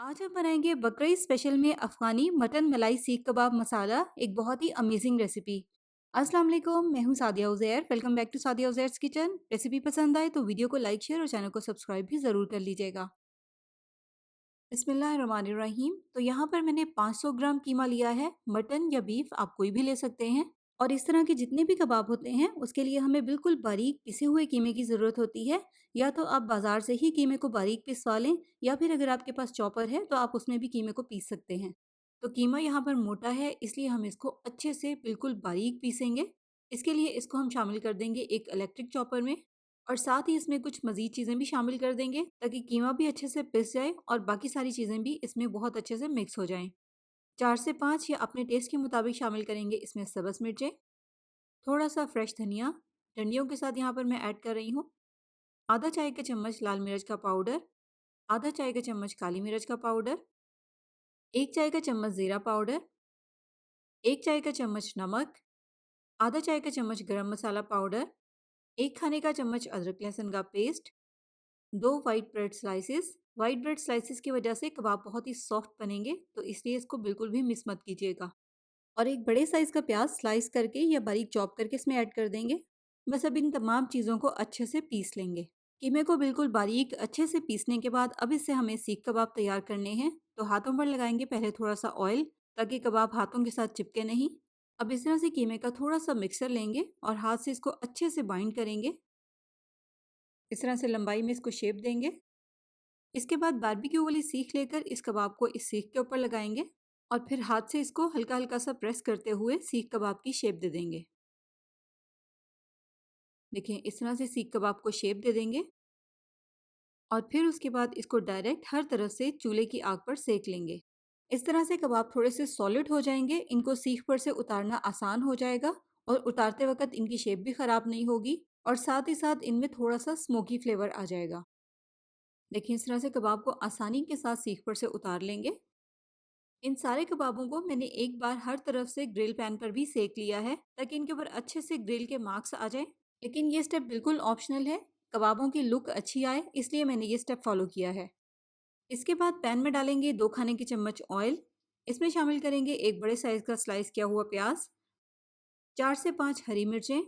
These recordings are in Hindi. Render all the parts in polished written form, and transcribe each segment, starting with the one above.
आज हम बनाएंगे बकरीद स्पेशल में अफगानी मटन मलाई सीख कबाब मसाला, एक बहुत ही अमेजिंग रेसिपी। अस्सलाम वालेकुम, मैं हूं Sadia Uzair. Welcome back to Sadia Uzair's kitchen. Recipe पसंद आए तो वीडियो को लाइक, शेयर और चैनल को सब्सक्राइब भी ज़रूर कर लीजिएगा। बिस्मिल्लाहिर्रहमानिर्रहीम। तो यहाँ पर मैंने 500 ग्राम कीमा लिया है। मटन या बीफ आप कोई भी ले सकते हैं। और इस तरह के जितने भी कबाब होते हैं उसके लिए हमें बिल्कुल बारीक पिसे हुए कीमे की ज़रूरत होती है। या तो आप बाज़ार से ही कीमे को बारीक पिसवा लें, या फिर अगर आपके पास चॉपर है तो आप उसमें भी कीमे को पीस सकते हैं। तो कीमा यहाँ पर मोटा है, इसलिए हम इसको अच्छे से बिल्कुल बारीक पीसेंगे। इसके लिए इसको हम शामिल कर देंगे एक इलेक्ट्रिक चॉपर में। और साथ ही इसमें कुछ मज़ीद चीज़ें भी शामिल कर देंगे ताकि कीमा भी अच्छे से पिस जाए और बाकी सारी चीज़ें भी इसमें बहुत अच्छे से मिक्स हो जाएं। 4 से 5 या अपने टेस्ट के मुताबिक शामिल करेंगे इसमें सब्ज़ मिर्चें, थोड़ा सा फ्रेश धनिया, डंडियों के साथ यहाँ पर मैं ऐड कर रही हूँ। आधा चाय का चम्मच लाल मिर्च का पाउडर, आधा चाय का चम्मच काली मिर्च का पाउडर, 1 चाय का चम्मच ज़ीरा पाउडर, 1 चाय का चम्मच नमक, आधा चाय का चम्मच गरम मसाला पाउडर, 1 खाने का चम्मच अदरक लहसुन का paste, 2 white bread slices. White bread slices की वजह से कबाब बहुत ही सॉफ्ट बनेंगे, तो इसलिए इसको बिल्कुल भी मिस मत कीजिएगा। और एक बड़े साइज़ का प्याज स्लाइस करके या बारीक चॉप करके इसमें ऐड कर देंगे। बस अब इन तमाम चीज़ों को अच्छे से पीस लेंगे। कीमे को बिल्कुल बारीक अच्छे से पीसने के बाद अब इससे हमें सीख कबाब तैयार करने हैं। तो हाथों पर लगाएंगे पहले थोड़ा सा ऑयल, ताकि कबाब हाथों के साथ चिपके नहीं। अब इस तरह से कीमे का थोड़ा सा मिक्सर लेंगे और हाथ से इसको अच्छे से बाइंड करेंगे। इस तरह से लंबाई में इसको शेप देंगे। इसके बाद बारबेक्यू वाली सीख लेकर इस कबाब को इस सीख के ऊपर लगाएंगे और फिर हाथ से इसको हल्का हल्का सा प्रेस करते हुए सीख कबाब की शेप दे देंगे। देखिए, इस तरह से सीख कबाब को शेप दे देंगे और फिर उसके बाद इसको डायरेक्ट हर तरफ से चूल्हे की आग पर सेक लेंगे। इस तरह से कबाब थोड़े से सॉलिड हो जाएंगे, इनको सीख पर से उतारना आसान हो जाएगा और उतारते वक्त इनकी शेप भी ख़राब नहीं होगी और साथ ही साथ इनमें थोड़ा सा स्मोकी फ्लेवर आ जाएगा। देखिए, इस तरह से कबाब को आसानी के साथ सीख पर से उतार लेंगे। इन सारे कबाबों को मैंने एक बार हर तरफ से ग्रिल पैन पर भी सेक लिया है, ताकि इनके ऊपर अच्छे से ग्रिल के मार्क्स आ जाएं। लेकिन ये स्टेप बिल्कुल ऑप्शनल है। कबाबों की लुक अच्छी आए इसलिए मैंने ये स्टेप फॉलो किया है। इसके बाद पैन में डालेंगे 2 खाने के चम्मच ऑयल। इसमें शामिल करेंगे एक बड़े साइज का स्लाइस किया हुआ प्याज, 4 से 5 हरी मिर्चें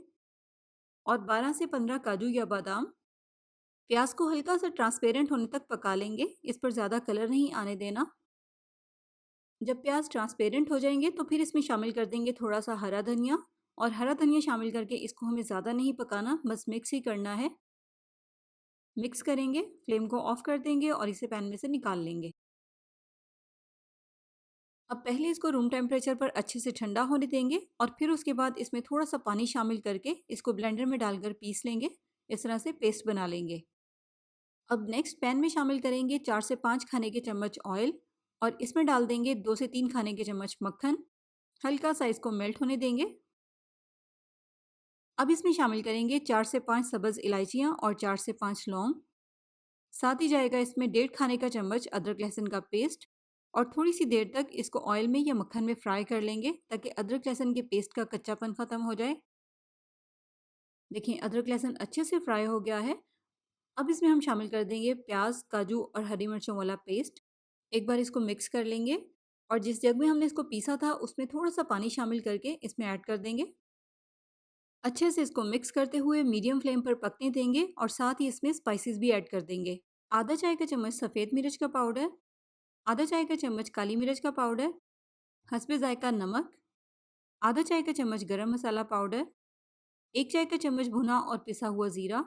और 12 से 15 काजू या बादाम। प्याज को हल्का सा ट्रांसपेरेंट होने तक पका लेंगे, इस पर ज़्यादा कलर नहीं आने देना। जब प्याज ट्रांसपेरेंट हो जाएंगे तो फिर इसमें शामिल कर देंगे थोड़ा सा हरा धनिया। और हरा धनिया शामिल करके इसको हमें ज़्यादा नहीं पकाना, बस मिक्स ही करना है। मिक्स करेंगे, फ्लेम को ऑफ कर देंगे और इसे पैन में से निकाल लेंगे। अब पहले इसको रूम टेम्परेचर पर अच्छे से ठंडा होने देंगे और फिर उसके बाद इसमें थोड़ा सा पानी शामिल करके इसको ब्लेंडर में डालकर पीस लेंगे। इस तरह से पेस्ट बना लेंगे। अब नेक्स्ट पैन में शामिल करेंगे 4 से 5 खाने के चम्मच ऑयल और इसमें डाल देंगे 2 से 3 खाने के चम्मच मक्खन। हल्का सा इसको मेल्ट होने देंगे। अब इसमें शामिल करेंगे 4 से 5 सब्ज़ इलायचियाँ और 4 से 5 लौंग। साथ ही जाएगा इसमें 1.5 खाने का चम्मच अदरक लहसुन का पेस्ट। और थोड़ी सी देर तक इसको ऑयल में या मक्खन में फ्राई कर लेंगे, ताकि अदरक लहसुन के पेस्ट का कच्चापन ख़त्म हो जाए। देखिए, अदरक लहसुन अच्छे से फ्राई हो गया है। अब इसमें हम शामिल कर देंगे प्याज, काजू और हरी मिर्चों वाला पेस्ट। एक बार इसको मिक्स कर लेंगे और जिस जग में हमने इसको पीसा था उसमें थोड़ा सा पानी शामिल करके इसमें ऐड कर देंगे। अच्छे से इसको मिक्स करते हुए मीडियम फ्लेम पर पकने देंगे और साथ ही इसमें स्पाइसेस भी ऐड कर देंगे। आधा चाय का चम्मच सफ़ेद मिर्च का पाउडर, आधा चाय का चम्मच काली मिर्च का पाउडर, हस्बे जायका नमक, आधा चाय का चम्मच गरम मसाला पाउडर, 1 चाय का चम्मच भुना और पिसा हुआ ज़ीरा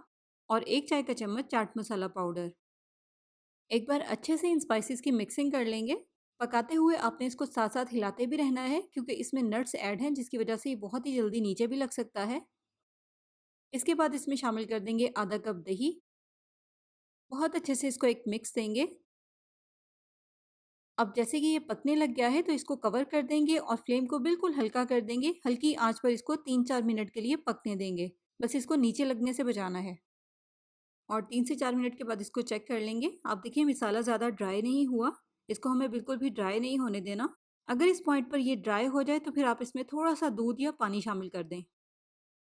और 1 चाय का चम्मच चाट मसाला पाउडर। एक बार अच्छे से इन स्पाइसेस की मिक्सिंग कर लेंगे। पकाते हुए आपने इसको साथ साथ हिलाते भी रहना है, क्योंकि इसमें नट्स ऐड हैं जिसकी वजह से ये बहुत ही जल्दी नीचे भी लग सकता है। इसके बाद इसमें शामिल कर देंगे आधा कप दही। बहुत अच्छे से इसको एक मिक्स देंगे। अब जैसे कि ये पकने लग गया है तो इसको कवर कर देंगे और फ्लेम को बिल्कुल हल्का कर देंगे। हल्की आंच पर इसको 3-4 मिनट के लिए पकने देंगे। बस इसको नीचे लगने से बचाना है। और 3 से 4 मिनट के बाद इसको चेक कर लेंगे। आप देखिए, मसाला ज़्यादा ड्राई नहीं हुआ। इसको हमें बिल्कुल भी ड्राई नहीं होने देना। अगर इस पॉइंट पर ये ड्राई हो जाए तो फिर आप इसमें थोड़ा सा दूध या पानी शामिल कर दें।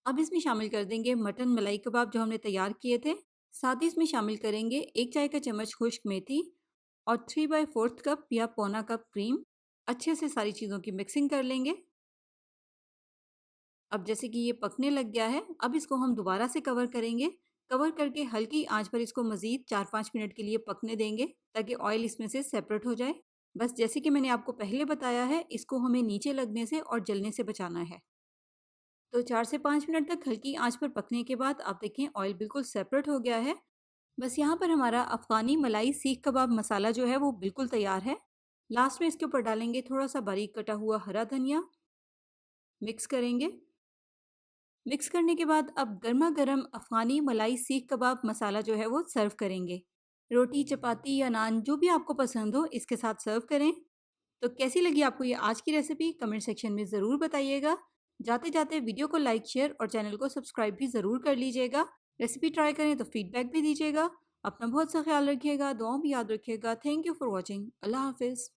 अब इसमें शामिल कर देंगे मटन मलाई कबाब जो हमने तैयार किए थे। साथ ही इसमें शामिल करेंगे 1 चाय का चम्मच खुश्क मेथी और 3/4 कप या पौना कप क्रीम। अच्छे से सारी चीज़ों की मिक्सिंग कर लेंगे। अब जैसे कि ये पकने लग गया है, अब इसको हम दोबारा से कवर करेंगे। कवर करके हल्की आंच पर इसको मज़ीद 4-5 मिनट के लिए पकने देंगे ताकि ऑयल इसमें से सेपरेट हो जाए। बस जैसे कि मैंने आपको पहले बताया है, इसको हमें नीचे लगने से और जलने से बचाना है। तो 4 से 5 मिनट तक हल्की आंच पर पकने के बाद आप देखें ऑयल बिल्कुल सेपरेट हो गया है। बस यहाँ पर हमारा अफ़गानी मलाई सीख कबाब मसाला जो है वो बिल्कुल तैयार है। लास्ट में इसके ऊपर डालेंगे थोड़ा-सा बारीक कटा हुआ हरा धनिया, मिक्स करेंगे। मिक्स करने के बाद अब गरमा-गरम अफ़गानी मलाई सीख कबाब मसाला जो है वो सर्व करेंगे। रोटी, चपाती या नान जो भी आपको पसंद हो इसके साथ सर्व करें। तो कैसी लगी आपको ये आज की रेसिपी कमेंट सेक्शन में ज़रूर बताइएगा। जाते-जाते वीडियो को लाइक, शेयर और चैनल को सब्सक्राइब भी ज़रूर कर लीजिएगा। रेसिपी ट्राई करें तो फीडबैक भी दीजिएगा। अपना बहुत सा ख्याल रखिएगा, दुआओं में याद रखिएगा। Thank you for watching. अल्लाह हाफ़िज़।